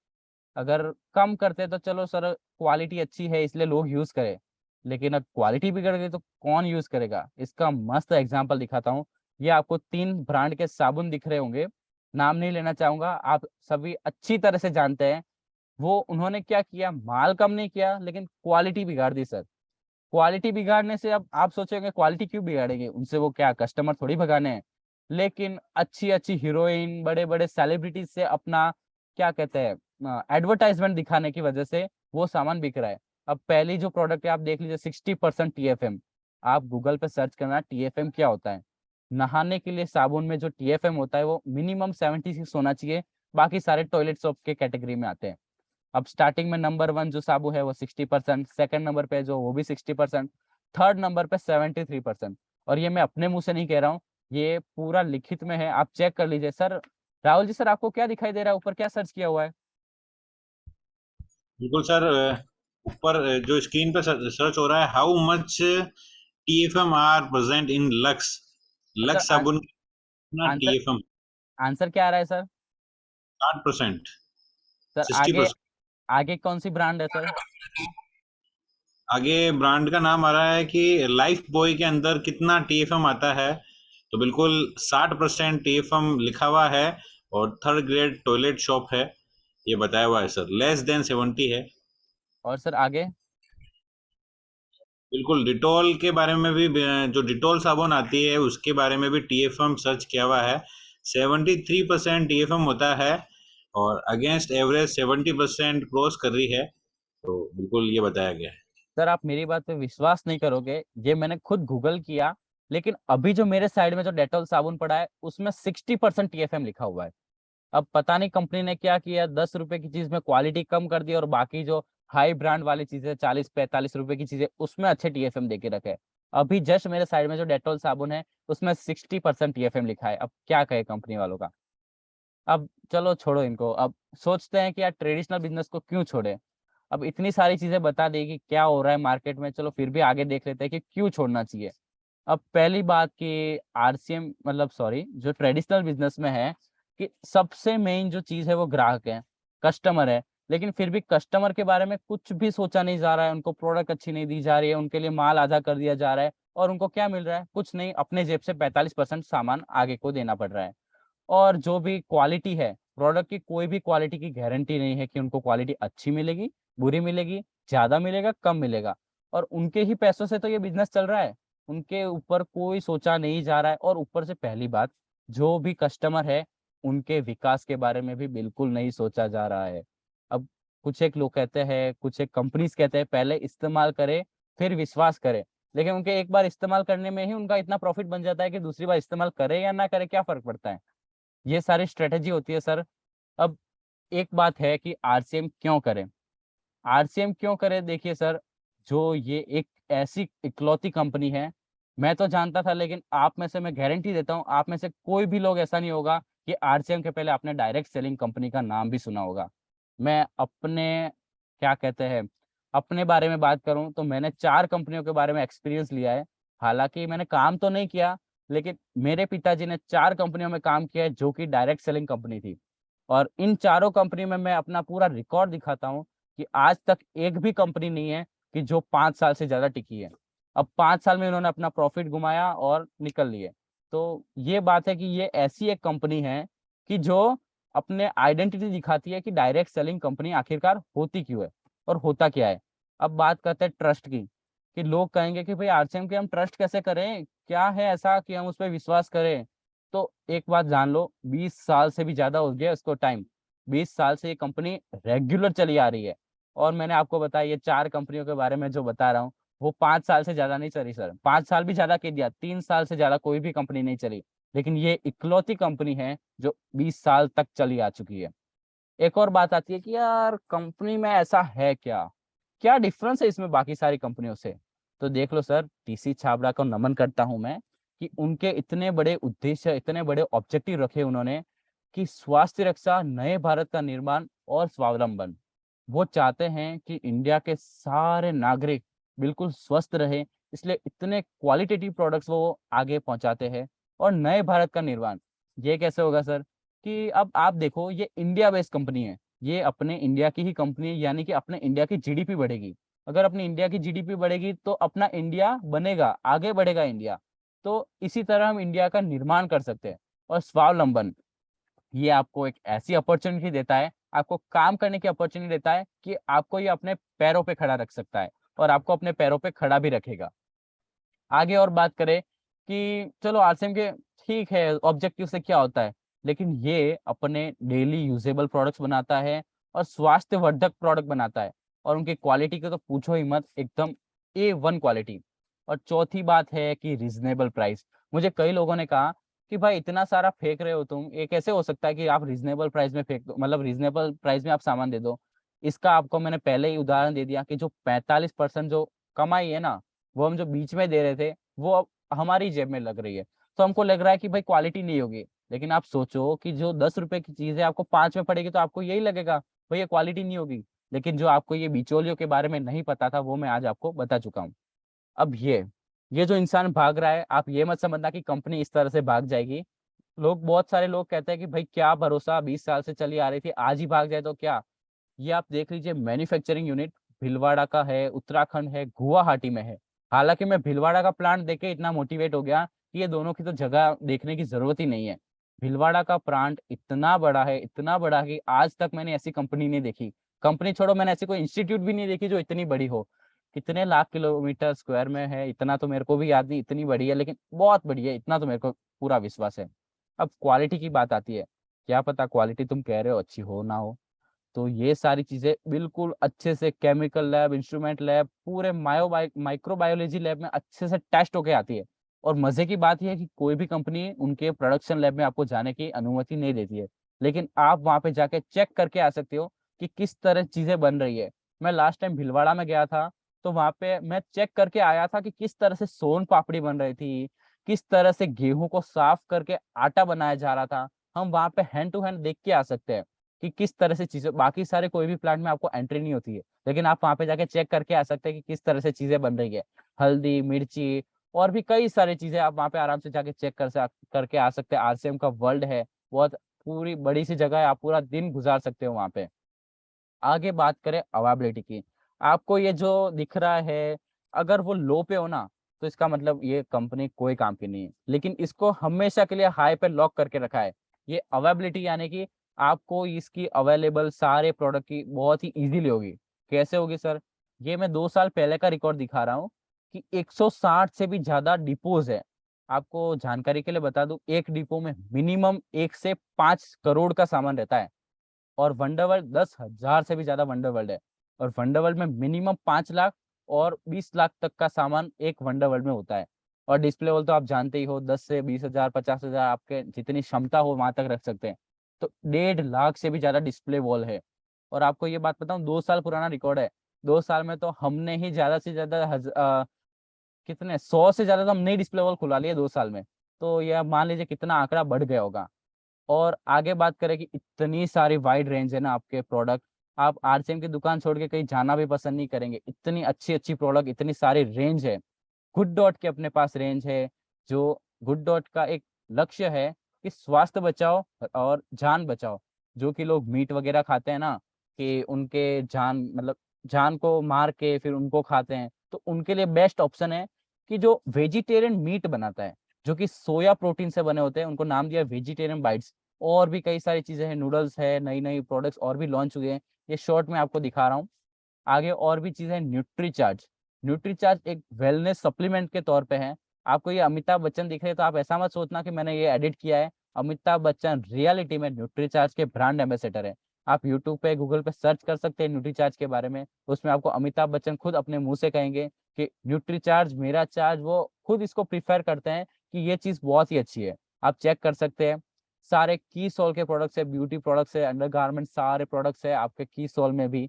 अगर कम करते तो चलो सर, क्वालिटी अच्छी है इसलिए लोग यूज करें, लेकिन अब क्वालिटी बिगड़ गई तो कौन यूज करेगा। इसका मस्त एग्जांपल दिखाता हूँ। ये आपको 3 ब्रांड के साबुन दिख रहे होंगे, नाम नहीं लेना चाहूंगा, आप सभी अच्छी तरह से जानते हैं। वो उन्होंने क्या किया, माल कम नहीं किया लेकिन क्वालिटी बिगाड़ दी सर। क्वालिटी बिगाड़ने से अब आप सोचेंगे क्वालिटी क्यों बिगाड़ेंगे, उनसे वो क्या कस्टमर थोड़ी भगाने हैं। लेकिन अच्छी अच्छी हीरोइन, बड़े बड़े सेलिब्रिटीज से अपना क्या कहते हैं एडवर्टाइजमेंट दिखाने की वजह से वो सामान बिक रहा है। अब पहली जो प्रोडक्ट है आप देख लीजिए, 60% TFM। आप गूगल पे सर्च करना TFM क्या होता है। नहाने के लिए साबुन में जो TFM होता है वो मिनिमम 76 होना चाहिए, बाकी सारे टॉयलेट सोप के कैटेगरी में आते हैं। अब स्टार्टिंग में नंबर 1 जो साबु है वो 60%, सेकंड नंबर पे जो वो भी 60%, थर्ड नंबर पे 73%। और ये मैं अपने मुंह से नहीं कह रहा हूँ, ये पूरा लिखित में है, आप चेक कर लीजिए सर। राहुल जी सर, आपको क्या दिखाई दे रहा है ऊपर, क्या सर्च किया हुआ है? बिल्कुल सर, ऊपर जो स्क्रीन पे सर्च हो रहा है, how much TFM are present in Lux. Sir Lux साबुन कितना आंसर, टीएफएम? आंसर क्या आ रहा है सर? 60%, सर आगे, 60%। आगे कौन सी ब्रांड है सर? आगे ब्रांड का नाम आ रहा है कि लाइफ बॉय के अंदर कितना टीएफएम आता है, तो बिल्कुल 60% टीएफएम लिखा हुआ है। और थर्ड ग्रेड टॉयलेट शॉप है, ये बताया हुआ है सर, लेस देन 70 है। और सर आगे? बिल्कुल, डिटॉल के बारे में भी, जो डिटॉल साबुन आती है उसके बारे में भी टीएफएम सर्च किया हुआ है। 73% टीएफएम होता है, और अगेंस्ट एवरेज 70% क्रॉस कर रही है। तो बिल्कुल ये बताया गया है। सर आप मेरी बात पे विश्वास नहीं करोगे, ये मैंने खुद गूगल किया, लेकिन अभी जो मेरे साइड में जो डेटॉल साबुन पड़ा है उसमें 60% TFM लिखा हुआ है। अब पता नहीं कंपनी ने क्या किया, 10 रुपए की चीज में क्वालिटी कम कर दी और बाकी जो हाई ब्रांड वाली चीजें 40-45 रुपए की चीजें उसमें अच्छे TFM दे के रखे। अभी जस्ट मेरे साइड में जो डेटॉल साबुन है उसमें 60% TFM लिखा है। अब क्या कहे कंपनी वालों का। अब चलो छोड़ो इनको, अब सोचते हैं कि यार ट्रेडिशनल बिजनेस को क्यों छोड़े। अब इतनी सारी चीजें बता दी कि क्या हो रहा है मार्केट में, चलो फिर भी आगे देख लेते हैं कि क्यों छोड़ना चाहिए। अब पहली बात कि RCM मतलब सॉरी, जो ट्रेडिशनल बिजनेस में है कि सबसे मेन जो चीज है वो ग्राहक है, कस्टमर है। लेकिन फिर भी कस्टमर के बारे में कुछ भी सोचा नहीं जा रहा है, उनको प्रोडक्ट अच्छी नहीं दी जा रही है, उनके लिए माल आधा कर दिया जा रहा है, और उनको क्या मिल रहा है, कुछ नहीं, अपने जेब से 45% सामान आगे को देना पड़ रहा है। और जो भी क्वालिटी है प्रोडक्ट की, कोई भी क्वालिटी की गारंटी नहीं है कि उनको क्वालिटी अच्छी मिलेगी, बुरी मिलेगी, ज्यादा मिलेगा, कम मिलेगा। और उनके ही पैसों से तो ये बिजनेस चल रहा है, उनके ऊपर कोई सोचा नहीं जा रहा है। और ऊपर से पहली बात, जो भी कस्टमर है उनके विकास के बारे में भी बिल्कुल नहीं सोचा जा रहा है। अब कुछ एक लोग कहते हैं, कुछ एक कंपनीज कहते हैं पहले इस्तेमाल करे फिर विश्वास करे, लेकिन उनके एक बार इस्तेमाल करने में ही उनका इतना प्रॉफिट बन जाता है कि दूसरी बार इस्तेमाल करे या ना करे क्या फर्क पड़ता है। ये सारी स्ट्रेटेजी होती है सर। अब एक बात है कि RCM क्यों करें। RCM क्यों करें, देखिए सर, जो ये एक ऐसी इकलौती कंपनी है, मैं तो जानता था, लेकिन आप में से मैं गारंटी देता हूँ आप में से कोई भी लोग ऐसा नहीं होगा कि RCM के पहले आपने डायरेक्ट सेलिंग कंपनी का नाम भी सुना होगा। मैं अपने क्या कहते हैं, अपने बारे में बात करूं तो मैंने 4 कंपनियों के बारे में एक्सपीरियंस लिया है। हालांकि मैंने काम तो नहीं किया, लेकिन मेरे पिताजी ने 4 कंपनियों में काम किया है जो कि डायरेक्ट सेलिंग कंपनी थी। और इन चारों कंपनी में मैं अपना पूरा रिकॉर्ड दिखाता हूँ कि आज तक एक भी कंपनी नहीं है कि जो 5 साल से ज्यादा टिकी है। अब 5 साल में इन्होंने अपना प्रॉफिट घुमाया और निकल लिए। तो ये बात है कि ये ऐसी एक कंपनी है कि जो अपने आइडेंटिटी दिखाती है कि डायरेक्ट सेलिंग कंपनी आखिरकार होती क्यों है और होता क्या है। अब बात करते हैं ट्रस्ट की, कि लोग कहेंगे कि भाई RCM के हम ट्रस्ट कैसे करें, क्या है ऐसा कि हम उस पर विश्वास करें। तो एक बात जान लो, 20 साल से भी ज्यादा हो गया इसको टाइम। 20 साल से ये कंपनी रेगुलर चली आ रही है। और मैंने आपको बताया ये 4 कंपनियों के बारे में जो बता रहा हूँ, वो 5 साल से ज्यादा नहीं चली सर। 5 साल भी ज्यादा कह दिया, 3 साल से ज्यादा कोई भी कंपनी नहीं चली। लेकिन ये इकलौती कंपनी है जो 20 साल तक चली आ चुकी है। एक और बात आती है कि यार कंपनी में ऐसा है क्या, क्या डिफरेंस है इसमें बाकी सारी कंपनियों से। तो देख लो सर, टीसी छाबड़ा को नमन करता हूं मैं कि उनके इतने बड़े उद्देश्य, इतने बड़े ऑब्जेक्टिव रखे उन्होंने कि स्वास्थ्य रक्षा, नए भारत का निर्माण और स्वावलंबन। वो चाहते हैं कि इंडिया के सारे नागरिक बिल्कुल स्वस्थ रहे, इसलिए इतने क्वालिटेटिव प्रोडक्ट्स वो आगे पहुंचाते हैं। और नए भारत का निर्माण ये कैसे होगा सर, कि अब आप देखो ये इंडिया बेस्ड कंपनी है, ये अपने इंडिया की ही कंपनी है, यानी कि अपने इंडिया की जीडीपी बढ़ेगी। अगर अपनी इंडिया की जीडीपी बढ़ेगी तो अपना इंडिया बनेगा, आगे बढ़ेगा इंडिया। तो इसी तरह हम इंडिया का निर्माण कर सकते हैं। और स्वावलंबन, ये आपको एक ऐसी अपॉर्चुनिटी देता है, आपको काम करने की अपॉर्चुनिटी देता है कि आपको ये अपने पैरों पे खड़ा रख सकता है, और आपको अपने पैरों पे खड़ा भी रखेगा। आगे और बात करें कि चलो आरसीएम के ठीक है ऑब्जेक्टिव से क्या होता है, लेकिन ये अपने डेली यूजेबल प्रोडक्ट्स बनाता है और स्वास्थ्यवर्धक प्रोडक्ट बनाता है। और उनकी क्वालिटी की तो पूछो ही मत, एकदम A1 क्वालिटी। और चौथी बात है कि रिजनेबल प्राइस। मुझे कई लोगों ने कहा कि भाई इतना सारा फेंक रहे हो तुम, ये कैसे हो सकता है कि आप रिजनेबल प्राइस में फेंक दो, मतलब रिजनेबल प्राइस में आप सामान दे दो। इसका आपको मैंने पहले ही उदाहरण दे दिया कि जो 45% जो कमाई है ना, वो हम जो बीच में दे रहे थे, वो अब हमारी जेब में लग रही है। तो हमको लग रहा है कि भाई क्वालिटी नहीं होगी, लेकिन आप सोचो कि जो 10 रुपए की चीज है आपको 5 में पड़ेगी, तो आपको यही लगेगा भाई ये क्वालिटी नहीं होगी। लेकिन जो आपको ये बिचौलियों के बारे में नहीं पता था, वो मैं आज आपको बता चुका हूँ। अब ये जो इंसान भाग रहा है, आप ये मत समझना कि कंपनी इस तरह से भाग जाएगी। बहुत सारे लोग कहते हैं कि भाई क्या भरोसा, 20 साल से चली आ रही थी, आज ही भाग जाए तो क्या। ये आप देख लीजिए, मैन्युफैक्चरिंग यूनिट भीलवाड़ा का है, उत्तराखंड है, गुवाहाटी में है। हालांकि मैं भीलवाड़ा का प्लांट देख के इतना मोटिवेट हो गया कि ये दोनों की तो जगह देखने की जरूरत ही नहीं है। भीलवाड़ा का प्लांट इतना बड़ा है, इतना बड़ा कि आज तक मैंने ऐसी कंपनी नहीं देखी। कंपनी छोड़ो, मैंने ऐसी कोई इंस्टीट्यूट भी नहीं देखी जो इतनी बड़ी हो। कितने लाख किलोमीटर स्क्वायर में है इतना तो मेरे को भी याद नहीं, इतनी बड़ी है, लेकिन बहुत बड़ी है, इतना तो मेरे को पूरा विश्वास है। अब क्वालिटी की बात आती है, क्या पता क्वालिटी तुम कह रहे हो अच्छी हो ना हो। तो ये सारी चीजें बिल्कुल अच्छे से केमिकल लैब, इंस्ट्रूमेंट लैब, पूरे माइक्रोबायोलॉजी लैब में अच्छे से टेस्ट होके आती है। और मजे की बात यह है कि कोई भी कंपनी उनके प्रोडक्शन लैब में आपको जाने की अनुमति नहीं देती है, लेकिन आप वहां पे जाके चेक करके आ सकते हो कि किस तरह चीजें बन रही है। मैं लास्ट टाइम भिलवाड़ा में गया था, तो वहां पे मैं चेक करके आया था कि किस तरह से सोन पापड़ी बन रही थी, किस तरह से गेहूं को साफ करके आटा बनाया जा रहा था। हम वहां पे हैंड टू हैंड देख के आ सकते हैं कि किस तरह से चीजें, बाकी सारे कोई भी प्लांट में आपको एंट्री नहीं होती है, लेकिन आप वहां पे जाके चेक करके आ सकते हैं कि किस तरह से चीजें बन रही है। हल्दी, मिर्ची और भी कई सारी चीजें आप वहां पे आराम से जाके चेक करके आ सकते हैं। आरसीएम का वर्ल्ड है, बहुत पूरी बड़ी सी जगह है, आप पूरा दिन गुजार सकते हो वहां पे। आगे बात करें अवेलेबिलिटी की, आपको ये जो दिख रहा है, अगर वो लो पे हो ना, तो इसका मतलब ये कंपनी कोई काम की नहीं है। लेकिन इसको हमेशा के लिए हाई पे लॉक करके रखा है। ये अवेलेबिलिटी यानी कि आपको इसकी अवेलेबल सारे प्रोडक्ट की बहुत ही इजीली होगी। कैसे होगी सर, ये मैं 2 साल पहले का रिकॉर्ड दिखा रहा हूँ कि 160 से भी ज्यादा डिपोज है। आपको जानकारी के लिए बता दूं, एक डिपो में मिनिमम 1 से 5 करोड़ का सामान रहता है। और वंडरवर्ल्ड 10,000 से भी ज्यादा वंडरवर्ल्ड है। और वंडरवर्ल्ड में मिनिमम 5 लाख और 20 लाख तक का सामान एक वंडरवर्ल्ड में होता है। और डिस्प्ले वॉल तो आप जानते ही हो, 10 से 20 हजार, 50 हजार, आपके जितनी क्षमता हो वहां तक रख सकते हैं। तो 1.5 लाख से भी ज्यादा डिस्प्ले वॉल है। और आपको ये बात बताऊं, 2 साल पुराना रिकॉर्ड है। 2 साल में तो हमने ही ज्यादा से ज्यादा कितने 100 से ज्यादा तो हम नई डिस्प्ले वॉल खुला लिए 2 साल में। तो यह मान लीजिए कितना आंकड़ा बढ़ गया होगा। और आगे बात करें कि इतनी सारी वाइड रेंज है ना आपके प्रोडक्ट, आप आरसीएम की दुकान छोड़ के कहीं जाना भी पसंद नहीं करेंगे, इतनी अच्छी अच्छी प्रोडक्ट, इतनी सारी रेंज है। गुड डॉट के अपने पास रेंज है, जो गुड डॉट का एक लक्ष्य है कि स्वास्थ्य बचाओ और जान बचाओ। जो कि लोग मीट वगैरह खाते हैं ना, कि उनके जान मतलब जान को मार के फिर उनको खाते हैं, तो उनके लिए बेस्ट ऑप्शन है कि जो वेजिटेरियन मीट बनाता है, जो कि सोया प्रोटीन से बने होते हैं, उनको नाम दिया वेजिटेरियन बाइट्स। और भी कई सारी चीजें हैं, नूडल्स है, नई नई प्रोडक्ट्स और भी लॉन्च हुए हैं, ये शॉर्ट में आपको दिखा रहा हूँ। आगे और भी चीजें, न्यूट्री चार्ज। न्यूट्री चार्ज एक वेलनेस सप्लीमेंट के तौर पे है। आपको ये अमिताभ बच्चन दिख रहे हैं तो आप ऐसा मत सोचना कि मैंने ये एडिट किया है। अमिताभ बच्चन रियलिटी में न्यूट्रीचार्ज के ब्रांड एम्बेसडर है। आप यूट्यूब पे गूगल पे सर्च कर सकते हैं न्यूट्रीचार्ज के बारे में, उसमें आपको अमिताभ बच्चन खुद अपने मुंह से कहेंगे कि न्यूट्रीचार्ज मेरा चार्ज, वो खुद इसको प्रीफर करते हैं कि ये चीज बहुत ही अच्छी है। आप चेक कर सकते हैं, सारे की सोल के प्रोडक्ट्स है, ब्यूटी प्रोडक्ट्स है, अंडरगारमेंट सारे प्रोडक्ट्स है आपके की सोल में भी।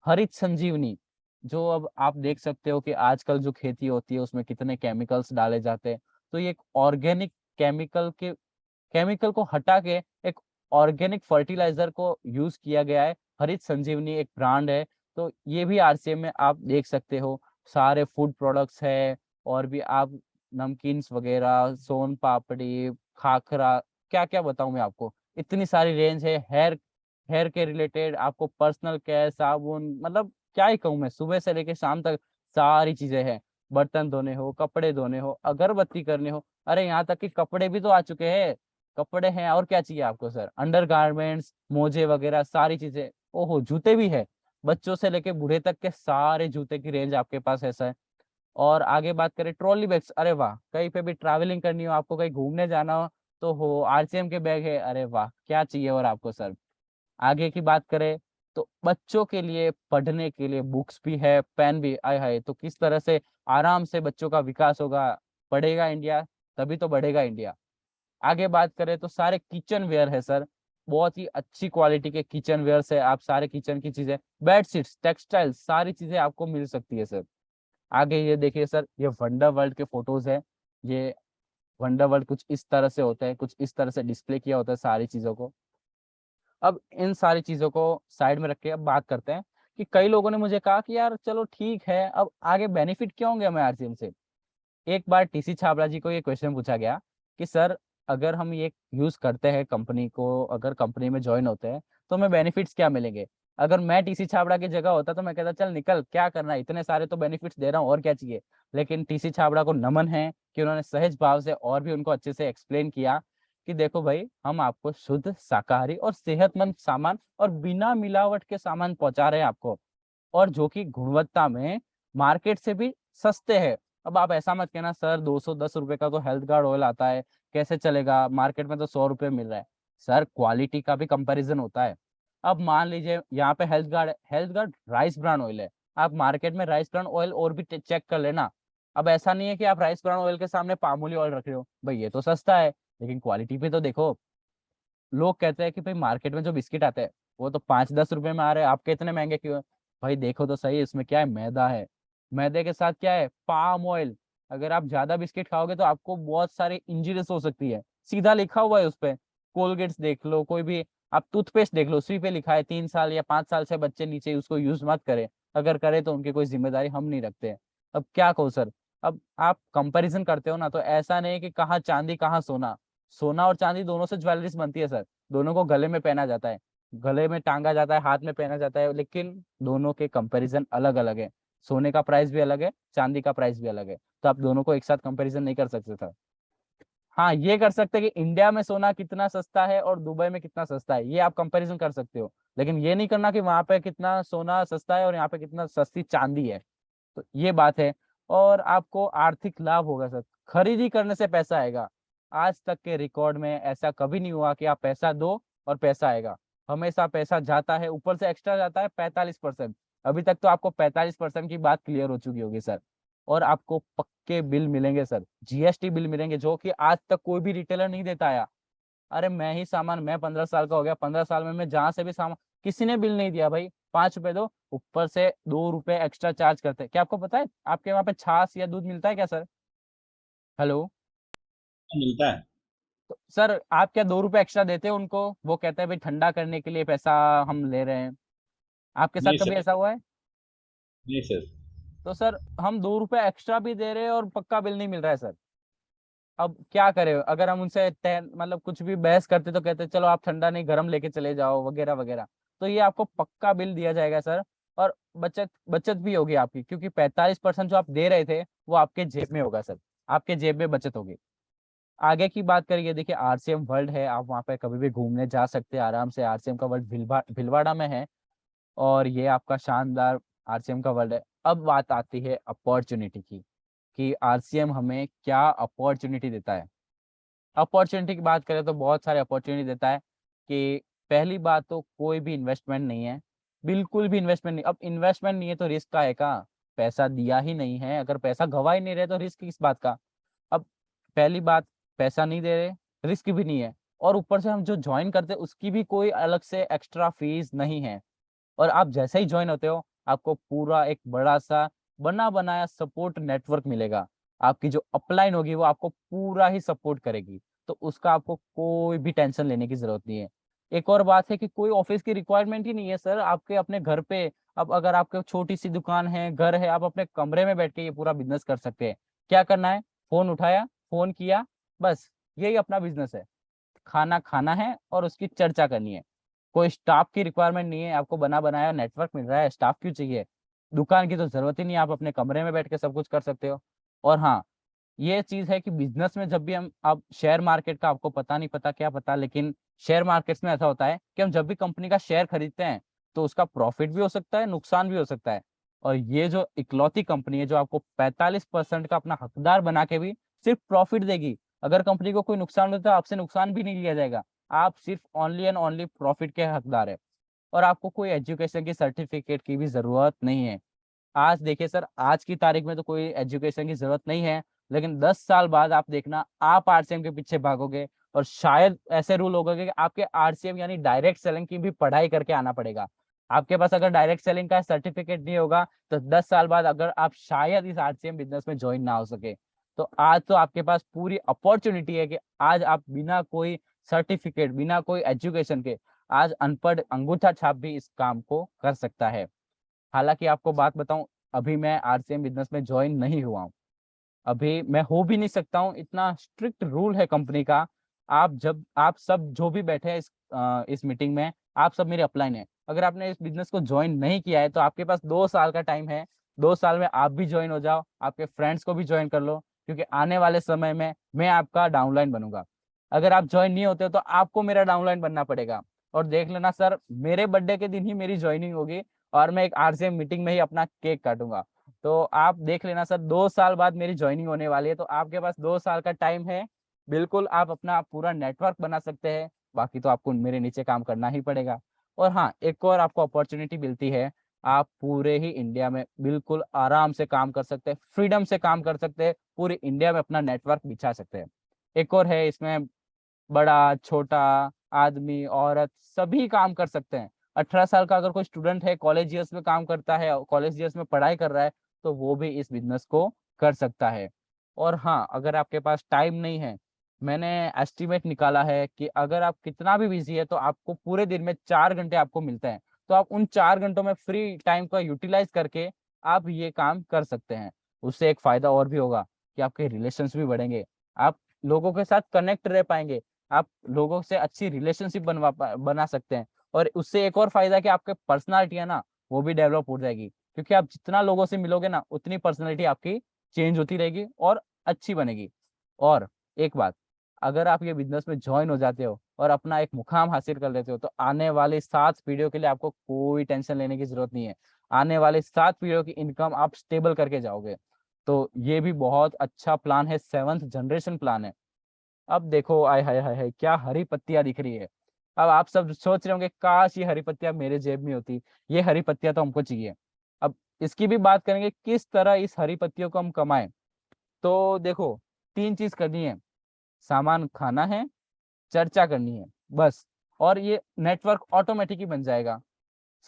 हरित संजीवनी, जो अब आप देख सकते हो कि आजकल जो खेती होती है उसमें कितने केमिकल्स डाले जाते हैं, तो ये एक ऑर्गेनिक केमिकल को हटा के एक ऑर्गेनिक फर्टिलाइजर को यूज किया गया है। हरित संजीवनी एक ब्रांड है, तो ये भी आरसीएम में आप देख सकते हो। सारे फूड प्रोडक्ट्स है, और भी आप नमकीन्स वगैरह, सोन पापड़ी, खाखरा, क्या क्या बताऊं मैं आपको, इतनी सारी रेंज है। हेयर हेयर के रिलेटेड आपको पर्सनल केयर, साबुन, मतलब क्या ही कहूँ मैं, सुबह से लेके शाम तक सारी चीजें हैं। बर्तन धोने हो, कपड़े धोने हो, अगरबत्ती करने हो, अरे यहाँ तक कि कपड़े भी तो आ चुके हैं। कपड़े हैं और क्या चाहिए आपको सर, अंडरगारमेंट्स, मोजे वगैरह सारी चीजें। ओहो, जूते भी है, बच्चों से लेके बूढ़े तक के सारे जूते की रेंज आपके पास ऐसा है। और आगे बात करें ट्रॉली बैग्स, अरे वाह, कहीं पे भी ट्रैवलिंग करनी हो, आपको कहीं घूमने जाना हो तो हो आरसीएम के बैग है, अरे वाह क्या चाहिए और आपको सर। आगे की बात करें तो बच्चों के लिए पढ़ने के लिए बुक्स भी है, पेन भी, आय हाय, तो किस तरह से आराम से बच्चों का विकास होगा, पढ़ेगा इंडिया, तभी तो बढ़ेगा इंडिया। आगे बात करें तो सारे किचन वेयर है सर, बहुत ही अच्छी क्वालिटी के किचन वेयर है, आप सारे किचन की चीजें, बेडशीट्स, टेक्सटाइल, सारी चीजें आपको मिल सकती है सर। आगे ये देखिए सर, ये वंडर वर्ल्ड के फोटोज है। ये वंडर वर्ल्ड कुछ इस तरह से होता है, कुछ इस तरह से डिस्प्ले किया होता है सारी चीजों को। अब इन सारी चीजों को साइड में रख के अब बात करते हैं कि कई लोगों ने मुझे कहा कि यार चलो ठीक है, अब आगे बेनिफिट क्या होंगे हमें आरसीएम से। एक बार टीसी छाबड़ा जी को ये क्वेश्चन पूछा गया कि सर, अगर हम ये यूज करते हैं कंपनी को, अगर कंपनी में ज्वाइन होते हैं तो हमें बेनिफिट्स क्या मिलेंगे। अगर मैं टीसी छाबड़ा की जगह होता तो मैं कहता चल निकल, क्या करना है, इतने सारे तो बेनिफिट्स दे रहा हूँ और क्या चाहिए। लेकिन टीसी छाबड़ा को नमन है कि उन्होंने सहज भाव से और भी उनको अच्छे से एक्सप्लेन किया कि देखो भाई, हम आपको शुद्ध शाकाहारी और सेहतमंद सामान और बिना मिलावट के सामान पहुंचा रहे हैं आपको, और जो कि गुणवत्ता में मार्केट से भी सस्ते हैं। अब आप ऐसा मत कहना सर 210 रुपए का तो हेल्थ गार्ड ऑयल आता है, कैसे चलेगा, मार्केट में तो 100 रुपए मिल रहा है। सर क्वालिटी का भी कंपैरिजन होता है। अब मान लीजिए यहाँ पे हेल्थ गार्ड है, health guard rice brand oil है, आप मार्केट में राइस ब्रांड ऑयल और भी चेक कर लेना। अब ऐसा नहीं है कि आप राइस ब्रांड ऑयल के सामने पामोली ऑयल रख रहे हो, भाई ये तो सस्ता है लेकिन क्वालिटी भी तो देखो। लोग कहते हैं कि भाई मार्केट में जो बिस्किट आते हैं वो तो 5-10 रुपए में आ रहे हैं, आपके इतने महंगे क्यों है। भाई देखो तो सही, इसमें क्या है, मैदा है, मैदे के साथ क्या है, पाम ऑयल। अगर आप ज्यादा बिस्किट खाओगे तो आपको बहुत सारी इंजरीज हो सकती है, सीधा लिखा हुआ है उस पे। कोलगेट्स देख लो, कोई भी आप टूथपेस्ट देख लो, उसी पे लिखा है 3 साल या 5 साल से बच्चे नीचे उसको यूज मत करें, अगर करे तो उनकी कोई जिम्मेदारी हम नहीं रखते। अब क्या कहो सर। अब आप कंपैरिजन करते हो ना, तो ऐसा नहीं है कि कहाँ चांदी कहाँ सोना। सोना और चांदी दोनों से ज्वेलरीज बनती है सर, दोनों को गले में पहना जाता है, गले में टांगा जाता है, हाथ में पहना जाता है, लेकिन दोनों के कंपैरिजन अलग अलग है। सोने का प्राइस भी अलग है, चांदी का प्राइस भी अलग है, तो आप दोनों को एक साथ कंपैरिजन नहीं कर सकते सर। हाँ, ये कर सकते हैं कि इंडिया में सोना कितना सस्ता है और दुबई में कितना सस्ता है, ये आप कंपैरिजन कर सकते हो, लेकिन ये नहीं करना कि वहां पे कितना सोना सस्ता है और यहाँ पे कितना सस्ती चांदी है। तो ये बात है। और आपको आर्थिक लाभ होगा सर, खरीदी करने से पैसा आएगा। आज तक के रिकॉर्ड में ऐसा कभी नहीं हुआ कि आप पैसा दो और पैसा आएगा, हमेशा पैसा जाता है, ऊपर से एक्स्ट्रा जाता है 45%। अभी तक तो आपको 45% की बात क्लियर हो चुकी होगी सर। और आपको पक्के बिल मिलेंगे सर, जीएसटी बिल मिलेंगे, जो कि आज तक कोई भी रिटेलर नहीं देता आया। अरे मैं ही सामान, मैं 15 साल का हो गया, 15 साल में मैं जहां से भी सामान, किसी ने बिल नहीं दिया भाई, 5 रुपए दो, ऊपर से 2 रुपए एक्स्ट्रा चार्ज करते हैं। क्या आपको पता है आपके वहां पे छाछ या दूध मिलता है क्या सर? हेलो। मिलता है। तो सर आप क्या 2 रुपए एक्स्ट्रा देते हो उनको, वो कहते हैं भाई ठंडा करने के लिए पैसा हम ले रहे हैं, आपके साथ नहीं कभी सर। ऐसा हुआ है? नहीं सर। तो सर हम 2 रुपए एक्स्ट्रा भी दे रहे हैं और पक्का बिल नहीं मिल रहा है सर। अब क्या करें, अगर हम उनसे मतलब कुछ भी बहस करते तो कहते चलो आप ठंडा नहीं गर्म लेके चले जाओ वगैरह वगैरह। तो ये आपको पक्का बिल दिया जाएगा सर। और बचत बचत भी होगी आपकी, क्योंकि 45% जो आप दे रहे थे वो आपके जेब में होगा सर, आपके जेब में बचत होगी। आगे की बात करिए, देखिए आरसीएम वर्ल्ड है, आप वहाँ पे कभी भी घूमने जा सकते हैं आराम से, आरसीएम का वर्ल्ड भिलवाड़ा में है। और ये आपका शानदार आरसीएम का वर्ल्ड है। अब बात आती है अपॉर्चुनिटी की। कि आरसीएम हमें क्या अपॉर्चुनिटी देता है। अपॉर्चुनिटी की बात करें तो बहुत सारे अपॉर्चुनिटी देता है कि पहली बात तो कोई भी इन्वेस्टमेंट नहीं है, बिल्कुल भी इन्वेस्टमेंट नहीं। अब इन्वेस्टमेंट नहीं है तो रिस्क का है का? पैसा दिया ही नहीं है, अगर पैसा गवा ही नहीं रहे तो रिस्क किस बात का? अब पहली बात, पैसा नहीं दे रहे, रिस्क भी नहीं है, और ऊपर से हम जो ज्वाइन करते हैं उसकी भी कोई अलग से एक्स्ट्रा फीस नहीं है। और आप जैसे ही ज्वाइन होते हो आपको पूरा एक बड़ा सा बना बनाया सपोर्ट नेटवर्क मिलेगा। आपकी जो अपलाइन होगी वो आपको पूरा ही सपोर्ट करेगी, तो उसका आपको कोई भी टेंशन लेने की जरूरत नहीं है। एक और बात है कि कोई ऑफिस की रिक्वायरमेंट ही नहीं है सर, आपके अपने घर पे। अब अगर आपके छोटी सी दुकान है, घर है, आप अपने कमरे में बैठ के ये पूरा बिजनेस कर सकते हैं। क्या करना है? फोन उठाया, फोन किया, बस यही अपना बिजनेस है। खाना खाना है और उसकी चर्चा करनी है। कोई स्टाफ की रिक्वायरमेंट नहीं है, आपको बना बनाया नेटवर्क मिल रहा है, स्टाफ क्यों चाहिए? दुकान की तो जरूरत ही नहीं है, आप अपने कमरे में बैठ के सब कुछ कर सकते हो। और हाँ, ये चीज है कि बिजनेस में जब भी हम, अब शेयर मार्केट का आपको पता नहीं पता क्या पता, लेकिन शेयर मार्केट्स में ऐसा होता है कि हम जब भी कंपनी का शेयर खरीदते हैं तो उसका प्रॉफिट भी हो सकता है, नुकसान भी हो सकता है। और ये जो इकलौती कंपनी है जो आपको 45% का अपना हकदार बना के भी सिर्फ प्रॉफिट देगी। अगर कंपनी को कोई नुकसान होता है आपसे नुकसान भी नहीं लिया जाएगा, आप सिर्फ ओनली एंड ओनली प्रॉफिट के हकदार है। और आपको कोई एजुकेशन की सर्टिफिकेट की भी जरूरत नहीं है। आज देखिए सर, आज की तारीख में तो कोई एजुकेशन की जरूरत नहीं है, लेकिन 10 साल बाद आप देखना आप आरसीएम के पीछे भागोगे, और शायद ऐसे रूल होगा कि आपके आरसीएम यानी डायरेक्ट सेलिंग की भी पढ़ाई करके आना पड़ेगा। आपके पास अगर डायरेक्ट सेलिंग का सर्टिफिकेट नहीं होगा तो 10 साल बाद अगर आप शायद इस आरसीएम बिजनेस में ज्वाइन ना हो सके। तो आज तो आपके पास पूरी अपॉर्चुनिटी है कि आज आप बिना कोई सर्टिफिकेट, बिना कोई एजुकेशन के, आज अनपढ़ अंगूठा छाप भी इस काम को कर सकता है। हालांकि आपको बात बताऊं, अभी मैं आरसीएम बिजनेस में ज्वाइन नहीं हुआ हूँ, अभी मैं हो भी नहीं सकता हूँ, इतना स्ट्रिक्ट रूल है कंपनी का। आप सब जो भी बैठे हैं इस मीटिंग में, आप सब मेरे अपलाइन है। अगर आपने इस बिजनेस को ज्वाइन नहीं किया है तो आपके पास 2 साल का टाइम है। 2 साल में आप भी ज्वाइन हो जाओ, आपके फ्रेंड्स को भी ज्वाइन कर लो, क्योंकि आने वाले समय में मैं आपका डाउनलाइन बनूंगा। अगर आप ज्वाइन नहीं होते हो तो आपको मेरा डाउनलाइन बनना पड़ेगा। और देख लेना सर, मेरे बर्थडे के दिन ही मेरी ज्वाइनिंग होगी, और मैं एक आरसीएम मीटिंग में ही अपना केक काटूंगा। तो आप देख लेना सर, 2 साल बाद मेरी ज्वाइनिंग होने वाली है, तो आपके पास 2 साल का टाइम है। बिल्कुल आप अपना पूरा नेटवर्क बना सकते हैं, बाकी तो आपको मेरे नीचे काम करना ही पड़ेगा। और हाँ, एक और आपको अपॉर्चुनिटी मिलती है, आप पूरे ही इंडिया में बिल्कुल आराम से काम कर सकते हैं, फ्रीडम से काम कर सकते हैं, पूरे इंडिया में अपना नेटवर्क बिछा सकते हैं। एक और है इसमें, बड़ा छोटा आदमी औरत सभी काम कर सकते हैं। 18 साल का अगर कोई स्टूडेंट है, कॉलेज ईयर्स में काम करता है, कॉलेज ईयर्स में पढ़ाई कर रहा है, तो वो भी इस बिजनेस को कर सकता है। और हाँ, अगर आपके पास टाइम नहीं है, मैंने एस्टिमेट निकाला है कि अगर आप कितना भी बिजी है तो आपको पूरे दिन में 4 घंटे आपको मिलते हैं, तो आप उन 4 घंटों में फ्री टाइम का यूटिलाइज करके आप ये काम कर सकते हैं। उससे एक फायदा और भी होगा कि आपके रिलेशंस भी बढ़ेंगे, आप लोगों के साथ कनेक्ट रह पाएंगे, आप लोगों से अच्छी रिलेशनशिप बना सकते हैं। और उससे एक और फायदा है कि आपके पर्सनालिटी है ना, वो भी डेवलप हो जाएगी, क्योंकि आप जितना लोगों से मिलोगे ना उतनी पर्सनालिटी आपकी चेंज होती रहेगी और अच्छी बनेगी। और एक बात, अगर आप ये बिजनेस में ज्वाइन हो जाते हो और अपना एक मुकाम हासिल कर लेते हो तो आने वाले 7 पीढ़ियों के लिए आपको कोई टेंशन लेने की जरूरत नहीं है। आने वाले 7 पीढ़ियों की इनकम आप स्टेबल करके जाओगे। तो ये भी बहुत अच्छा प्लान है, 7th जनरेशन प्लान है। अब देखो, आय हाय हाय हाय, क्या हरी पत्तियां दिख रही है। अब आप सब सोच रहे होंगे काश ये हरी पत्तियां मेरे जेब में होती, ये हरी पत्तियां तो हमको चाहिए। अब इसकी भी बात करेंगे किस तरह इस हरी पत्तियों को हम कमाएं। तो देखो, 3 चीज करनी है, सामान खाना है, चर्चा करनी है, बस। और ये नेटवर्क ऑटोमेटिक ही बन जाएगा।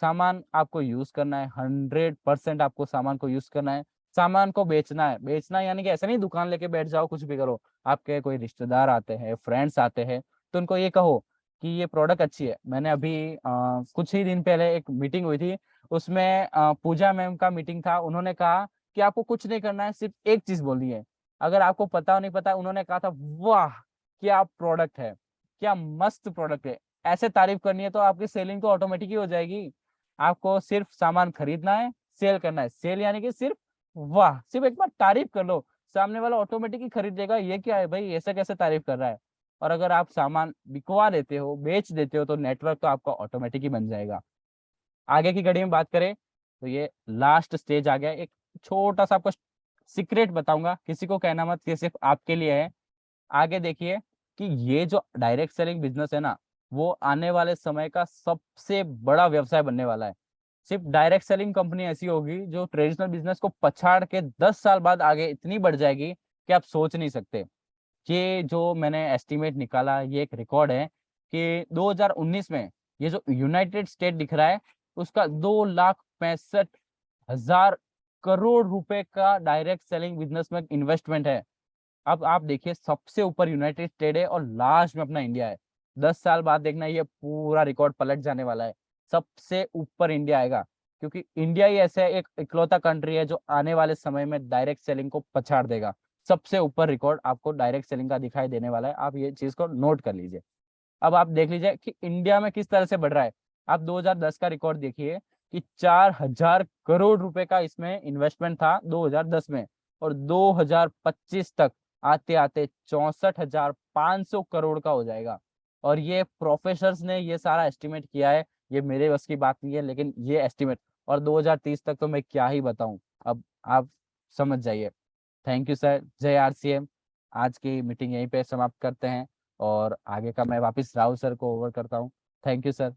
सामान आपको यूज करना है, 100% आपको सामान को यूज करना है। सामान को बेचना है, बेचना यानी कि ऐसा नहीं दुकान लेके बैठ जाओ कुछ भी करो। आपके कोई रिश्तेदार आते हैं, फ्रेंड्स आते हैं, तो उनको ये कहो कि ये प्रोडक्ट अच्छी है। मैंने अभी कुछ ही दिन पहले एक मीटिंग हुई थी, उसमें पूजा मैम का मीटिंग था। उन्होंने कहा कि आपको कुछ नहीं करना है, सिर्फ एक चीज बोलनी है। अगर आपको पता हो नहीं पता, उन्होंने कहा था वाह क्या प्रोडक्ट है, क्या मस्त प्रोडक्ट है। ऐसे तारीफ करनी है तो आपकी सेलिंग तो ऑटोमेटिक ही हो जाएगी। आपको सिर्फ सामान खरीदना है, सेल करना है। सेल यानी कि सिर्फ वाह, सिर्फ एक बार तारीफ कर लो, सामने वाला ऑटोमेटिक ही खरीद लेगा। ये क्या है भाई, ऐसा कैसे तारीफ कर रहा है। और अगर आप सामान बिकवा देते हो, बेच देते हो, तो नेटवर्क तो आपका ऑटोमेटिक ही बन जाएगा। आगे की घड़ी में बात करें तो ये लास्ट स्टेज आ गया, एक छोटा सा आपको सीक्रेट बताऊंगा, किसी को कहना मत, ये सिर्फ आपके लिए है। आगे देखिए कि ये जो डायरेक्ट सेलिंग बिजनेस है ना, वो आने वाले समय का सबसे बड़ा व्यवसाय बनने वाला है। सिर्फ डायरेक्ट सेलिंग कंपनी ऐसी होगी जो ट्रेडिशनल बिजनेस को पछाड़ के 10 साल बाद आगे इतनी बढ़ जाएगी कि आप सोच नहीं सकते। ये जो मैंने एस्टिमेट निकाला, ये एक रिकॉर्ड है कि 2019 में ये जो यूनाइटेड स्टेट दिख रहा है, उसका 2,65,000 करोड़ रुपए का डायरेक्ट सेलिंग बिजनेस में इन्वेस्टमेंट है। अब आप देखिए, सबसे ऊपर यूनाइटेड स्टेट है और लास्ट में अपना इंडिया है। 10 साल बाद देखना, ये पूरा रिकॉर्ड पलट जाने वाला है। सबसे ऊपर इंडिया आएगा, क्योंकि इंडिया ही ऐसा एक इकलौता कंट्री है जो आने वाले समय में डायरेक्ट सेलिंग को पछाड़ देगा। सबसे ऊपर रिकॉर्ड आपको डायरेक्ट सेलिंग का दिखाई देने वाला है, आप ये चीज को नोट कर लीजिए। अब आप देख लीजिए कि इंडिया में किस तरह से बढ़ रहा है। आप 2010 का रिकॉर्ड देखिए कि 4,000 करोड़ रुपए का इसमें इन्वेस्टमेंट था 2010 में, और 2025 तक आते आते 64,500 करोड़ का हो जाएगा। और ये प्रोफेसर्स ने ये सारा एस्टिमेट किया है, ये मेरे बस की बात नहीं है, लेकिन ये एस्टिमेट। और 2030 तक तो मैं क्या ही बताऊं, अब आप समझ जाइए। थैंक यू सर, जय आरसीएम। आज की मीटिंग यहीं पे समाप्त करते हैं, और आगे का मैं वापस राहुल सर को ओवर करता हूँ। Thank you sir.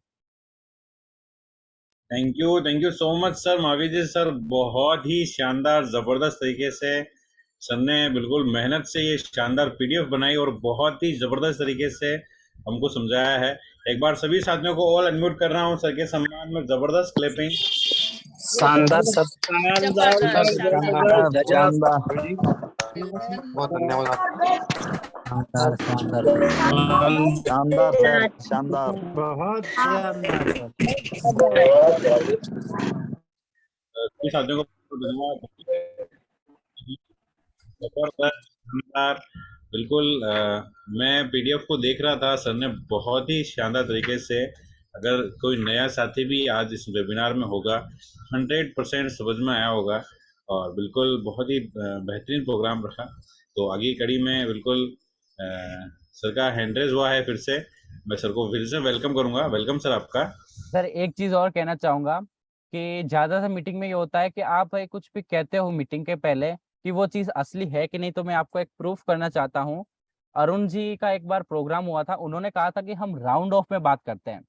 Thank you so much sir, Mahavir ji sir, बहुत ही शानदार जबरदस्त तरीके से सर ने बिल्कुल मेहनत से ये शानदार पीडीएफ बनाई और बहुत ही जबरदस्त तरीके से हमको समझाया है। एक बार सभी साथियों को ऑल अनम्यूट कर रहा हूँ सर के सम्मान में, जबरदस्त क्लैपिंग। शानदार सर, बहुत धन्यवाद शानदार शानदार शानदार सर, शानदार, बहुत शानदार सर। सभी साथियों को धन्यवाद। जबरदस्त, शानदार, बिल्कुल। मैं पीडीएफ को देख रहा था, सर ने बहुत ही शानदार तरीके से, अगर कोई नया साथी भी आज इस वेबिनार में होगा 100% समझ में आया होगा, और बिल्कुल बहुत ही बेहतरीन प्रोग्राम रहा। तो आगे की कड़ी में बिल्कुल सर का हैंड रेज हुआ है, फिर से मैं सर को फिर से वेलकम करूंगा। वेलकम सर आपका। सर एक चीज और कहना चाहूंगा कि ज्यादातर मीटिंग में ये होता है कि आप कुछ भी कहते हो मीटिंग के पहले कि वो चीज असली है कि नहीं, तो मैं आपको एक प्रूफ करना चाहता हूँ। अरुण जी का एक बार प्रोग्राम हुआ था, उन्होंने कहा था कि हम राउंड ऑफ में बात करते हैं।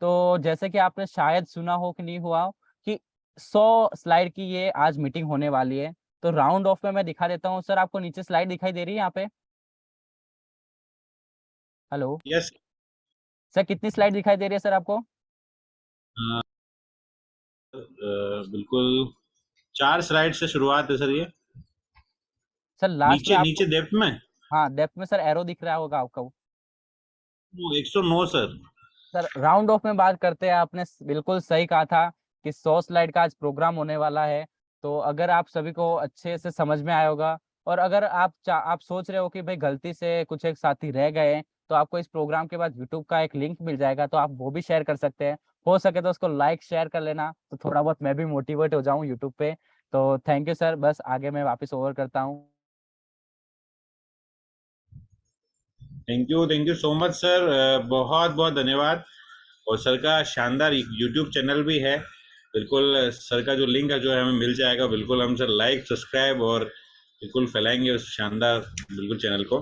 तो जैसे कि आपने शायद सुना हो कि नहीं हुआ हो कि 100 स्लाइड की ये आज मीटिंग होने वाली है। तो राउंड ऑफ में मैं दिखा देता हूँ। सर आपको नीचे स्लाइड दिखाई दे रही है यहाँ पे? हेलो यस सर, कितनी स्लाइड दिखाई दे रही है सर आपको? बिल्कुल 4 स्लाइड से शुरुआत है सर। ये सर लास्ट में नीचे डेप्थ में, हाँ डेप्थ में सर एरो दिख रहा होगा आपको। 109 सर। सर राउंड ऑफ में बात करते हैं, आपने बिल्कुल सही कहा था कि 100 स्लाइड का आज प्रोग्राम होने वाला है। तो अगर आप सभी को अच्छे से समझ में आया होगा, और अगर आप सोच रहे हो कि भाई गलती से कुछ एक साथी रह गए हैं, तो आपको इस प्रोग्राम के बाद यूट्यूब का एक लिंक मिल जाएगा, तो आप वो भी शेयर कर सकते हैं। हो सके तो उसको लाइक शेयर कर लेना, तो थोड़ा बहुत मैं भी मोटिवेट हो जाऊँ यूट्यूब पे। तो थैंक यू सर, बस आगे मैं वापस ओवर करता हूँ। Thank you so much sir, बहुत बहुत धन्यवाद। और सर का शानदार यूट्यूब चैनल भी है, बिल्कुल सर का जो लिंक है जो है हमें मिल जाएगा। बिल्कुल हम सर लाइक सब्सक्राइब और बिल्कुल फैलाएंगे उस शानदार बिल्कुल चैनल को।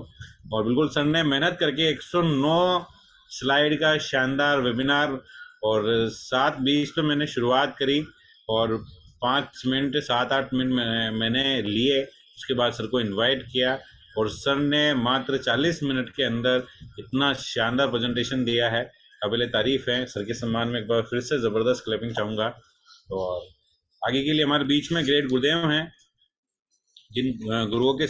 और बिल्कुल सर ने मेहनत करके 109 स्लाइड का शानदार वेबिनार, और 7:20 पे मैंने शुरुआत करी, और 5 मिनट 7-8 मिनट मैंने लिए। उसके बाद सर को इनवाइट किया, और सर ने मात्र 40 मिनट के अंदर इतना शानदार प्रेजेंटेशन दिया है, काबिल तारीफ है। सर के सम्मान में एक बार फिर से ज़बरदस्त क्लैपिंग चाहूँगा। और आगे के लिए हमारे बीच में ग्रेट गुरुदेव हैं, जिन गुरुओं के